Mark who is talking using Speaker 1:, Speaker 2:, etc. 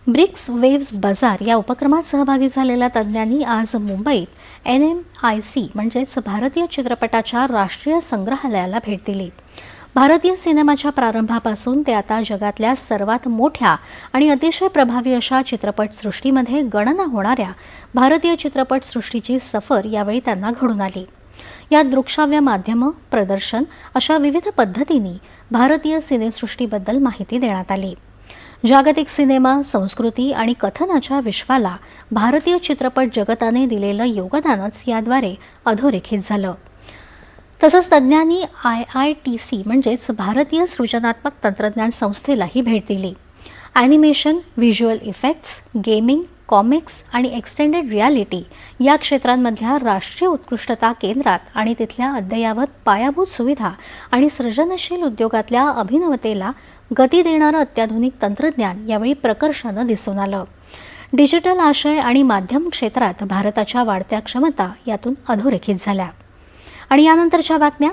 Speaker 1: BRICS waves बाजार या उपक्रमात सहभागी झालेल्या तज्ज्ञांनी आज मुंबईत NMIC म्हणजेच भारतीय चित्रपटाच्या राष्ट्रीय संग्रहालयाला भेट दिली. भारतीय सिनेमाच्या प्रारंभापासून ते आता जगातल्या सर्वात मोठ्या आणि अतिशय प्रभावी अशा चित्रपटसृष्टीमध्ये गणना होणाऱ्या भारतीय चित्रपटसृष्टीची सफर यावेळी त्यांना घडून आली. यात दृकश्राव्य माध्यमं, प्रदर्शन अशा विविध पद्धतींनी भारतीय सिनेसृष्टीबद्दल माहिती देण्यात आली. जागतिक सिनेमा, संस्कृती आणि कथनाच्या विश्वाला भारतीय चित्रपट जगताने दिलेलं योगदानच याद्वारे अधोरेखित झालं. तसंच तज्ज्ञांनी IITC म्हणजेच भारतीय सृजनात्मक तंत्रज्ञान संस्थेलाही भेट दिली. Animation, visual effects, gaming, comics आणि एक्सटेंडेड रियालिटी या क्षेत्रांमधल्या राष्ट्रीय उत्कृष्टता केंद्रात आणि तिथल्या अद्ययावत पायाभूत सुविधा आणि सृजनशील उद्योगातल्या अभिनवतेला गती देणारं अत्याधुनिक तंत्रज्ञान यावेळी प्रकर्षानं दिसून आलं. डिजिटल आशय आणि माध्यम क्षेत्रात भारताच्या वाढत्या क्षमता यातून अधोरेखित झाल्या. आणि यानंतरच्या बातम्या